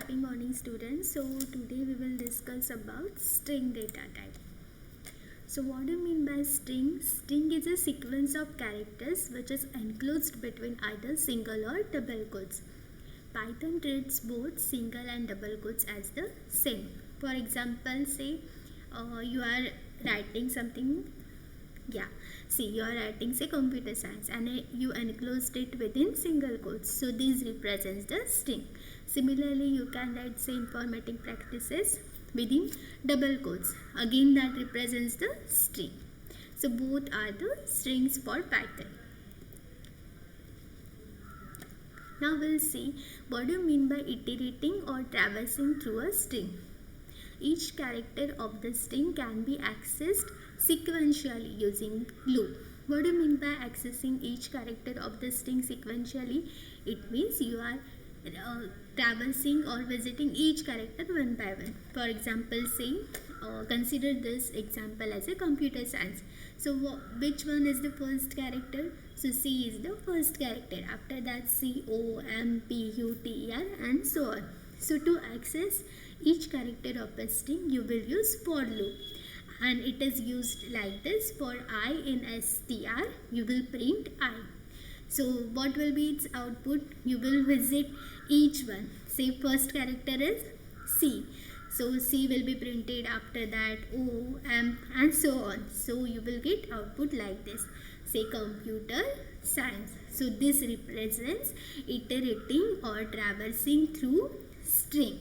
Happy morning students. So today we will discuss about string data type. So what do you mean by string? String is a sequence of characters which is enclosed between either single or double quotes. Python treats both single and double quotes as the same. For example, say you are writing something. See, you are writing say computer science and you enclosed it within single quotes. So this represents the string. Similarly, you can write say informatic practices within double quotes. Again, that represents the string. So both are the strings for Python. Now we'll see what do you mean by iterating or traversing through a string. Each character of the string can be accessed sequentially using loop. What do you mean by accessing each character of the string sequentially? It means you are traversing or visiting each character one by one. For example, say consider this example as a computer science. So which one is the first character? So C is the first character. After that C, O, M, P, U, T, R and so on. So to access each character of a string, you will use for loop, and it is used like this. For I in str, you will print I. So what will be its output? You will visit each one. Say first character is C. So C will be printed, after that O, M and so on. So you will get output like this. Say computer science. So this represents iterating or traversing through string.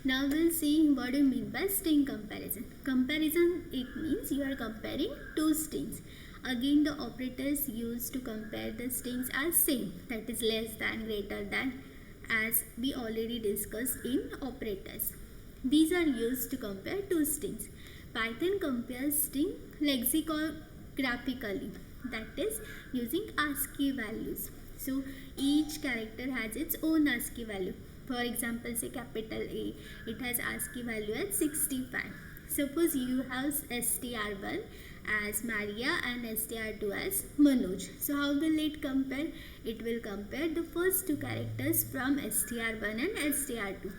Now we'll see what do you mean by string comparison. Comparison, it means you are comparing two strings. Again, the operators used to compare the strings are same, that is less than, greater than, as we already discussed in operators. These are used to compare two strings. Python compares string lexicographically, that is using ASCII values. So each character has its own ASCII value. For example, say capital A, it has ASCII value at 65. Suppose you have str1 as Maria and str2 as Manoj. So how will it compare? It will compare the first two characters from str1 and str2.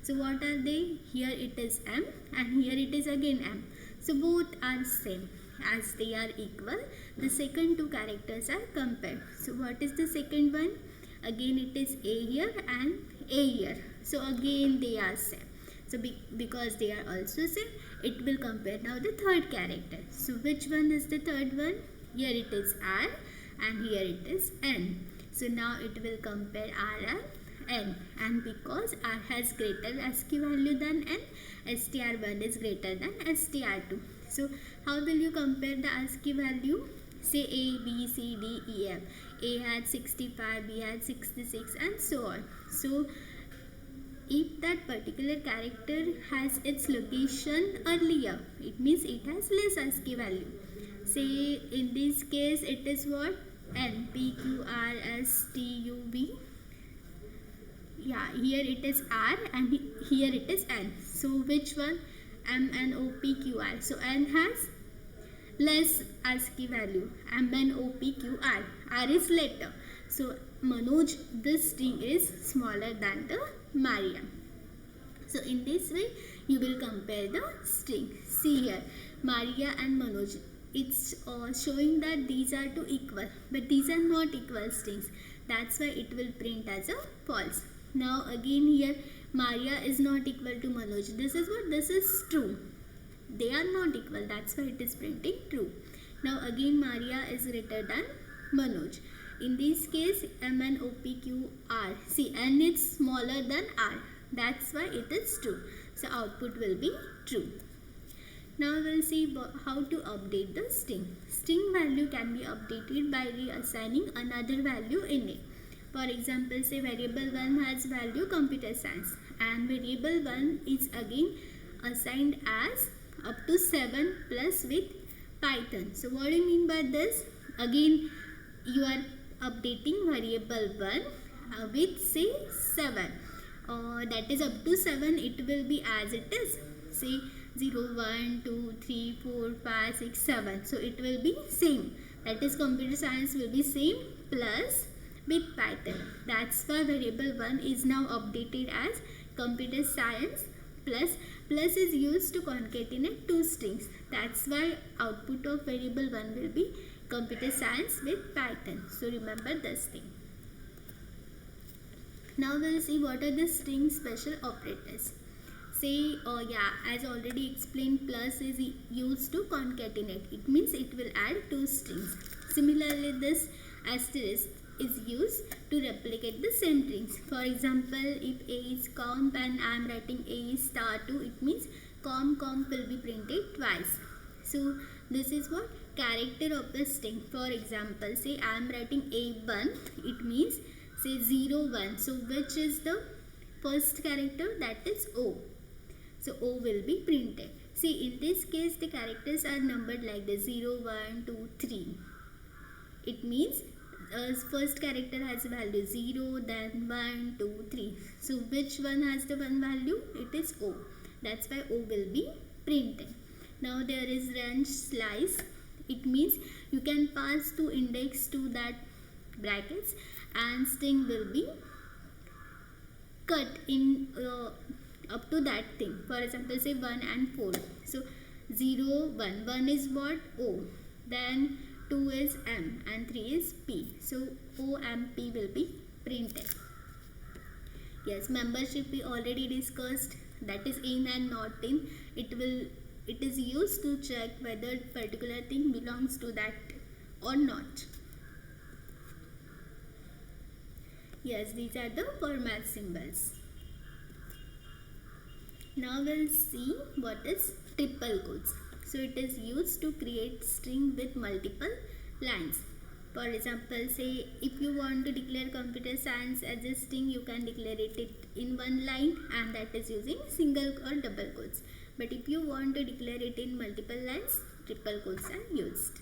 So what are they? Here it is M and here it is again M. So both are same. As they are equal, the second two characters are compared. So what is the second one? Again it is A here and A here. So again they are same. So because they are also same, it will compare now the third character. So which one is the third one? Here it is R and here it is N. So now it will compare R and N, and because R has greater ASCII value than N, str1 is greater than str2. So how will you compare the ASCII value? Say A, B, C, D, E, F. A had 65, B had 66 and so on. So if that particular character has its location earlier, it means it has less ASCII value. Say in this case it is what? N, P, Q, R, S, T, U, V. Yeah, here it is R and here it is N. So which one? M, N, O, P, Q, R. So N has less ASCII value. M, N, O, P, Q, R. R is later. So Manoj, this string is smaller than the Maria. So in this way, you will compare the string. See here, Maria and Manoj. It's showing that these are two equal, but these are not equal strings. That's why it will print as a false. Now again here, Maria is not equal to Manoj. This is what? This is true. They are not equal. That's why it is printing true. Now again, Maria is greater than Manoj. In this case, M, N, O, P, Q, R. See, N is smaller than R. That's why it is true. So output will be true. Now we'll see how to update the string. String value can be updated by reassigning another value in it. For example, say variable 1 has value computer science and variable 1 is again assigned as up to 7 plus with Python. So what do you mean by this? Again, you are updating variable 1 with say 7. That is up to 7, it will be as it is. Say 0, 1, 2, 3, 4, 5, 6, 7. So it will be same. That is computer science will be same plus with Python. That's why variable 1 is now updated as computer science plus. Plus is used to concatenate two strings. That's why output of variable 1 will be computer science with Python. So remember this thing. Now we'll see what are the string special operators. Say, as already explained, plus is used to concatenate. It means it will add two strings. Similarly, this asterisk is used to replicate the same strings. For example, if A is comp and I am writing A is star 2, it means comp will be printed twice. So this is what character of the string. For example, say I am writing A1, it means say 0 1. So which is the first character? That is O. So O will be printed. See, in this case the characters are numbered like the 0 1 2 3. It means first character has value 0, then 1 2 3. So which one has the one value? It is O. That's why O will be printed. Now there is range slice. It means you can pass two index to that brackets and string will be cut in up to that thing. For example, say 1 and 4. So 0 1. 1 is what? O. Then 2 is M and 3 is P. So O and P will be printed. Yes, membership we already discussed. That is in and not in. It is used to check whether particular thing belongs to that or not. Yes, these are the format symbols. Now we'll see what is triple quotes. So it is used to create string with multiple lines. For example, say if you want to declare computer science as a string, you can declare it in one line, and that is using single or double quotes. But if you want to declare it in multiple lines, triple quotes are used.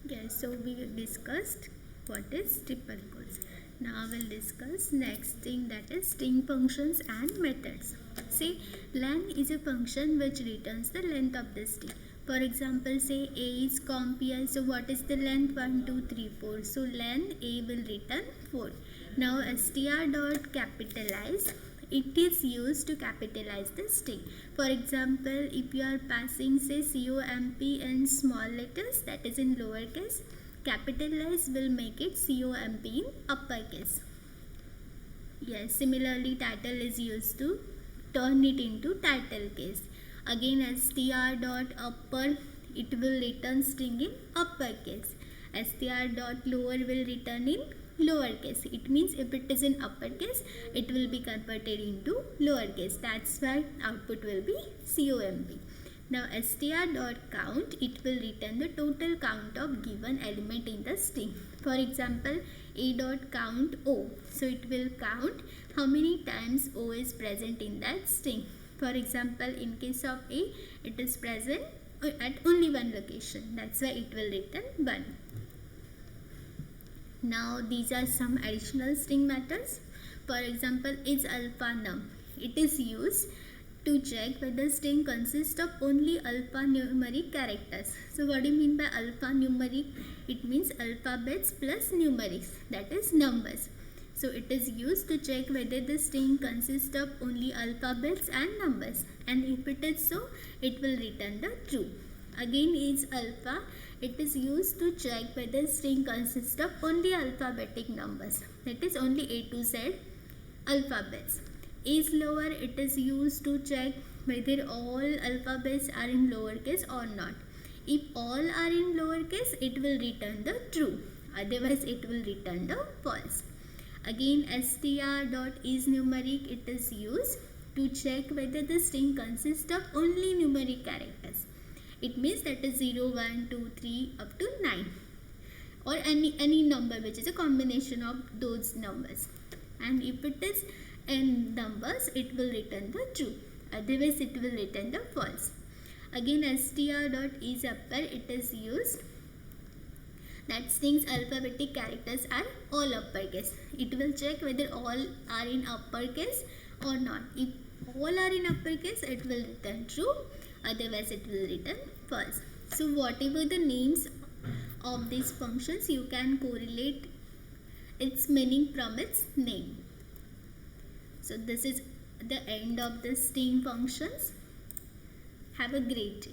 Yes, so we discussed what is triple quotes. Now we'll discuss next thing, that is string functions and methods. Say len is a function which returns the length of the string. For example, say A is comp I. So what is the length? 1 2 3 4. So len A will return 4. Now str dot capitalize, it is used to capitalize the string. For example, if you are passing say comp in small letters, that is in lowercase, capitalize will make it comp in uppercase. Yes, similarly title is used to turn it into title case. Again str dot upper, it will return string in uppercase. Str dot lower will return in lowercase. It means if it is in uppercase, it will be converted into lowercase. That's why output will be comp. Now str dot count, it will return the total count of given element in the string. For example, a dot count O. So it will count how many times O is present in that string. For example, in case of A, it is present at only one location. That's why it will return 1. Now these are some additional string methods. For example, is alpha num. It is used to check whether string consists of only alphanumeric characters. So what do you mean by alphanumeric? It means alphabets plus numerics, that is numbers. So it is used to check whether the string consists of only alphabets and numbers, and if it is so, it will return the true. Again is alpha, it is used to check whether string consists of only alphabetic numbers, that is only A to Z alphabets. Is lower, it is used to check whether all alphabets are in lowercase or not. If all are in lowercase, it will return the true, otherwise it will return the false. Again str.isNumeric, it is used to check whether the string consists of only numeric characters. It means that is 0, 1, 2, 3 up to 9, or any number which is a combination of those numbers. And if it is in numbers, it will return the true, otherwise it will return the false. Again str.isUpper, it is used that strings alphabetic characters are all uppercase. It will check whether all are in uppercase or not. If all are in uppercase, it will return true, otherwise it will return false. So whatever the names of these functions, you can correlate its meaning from its name. So this is the end of the STEAM functions. Have a great day.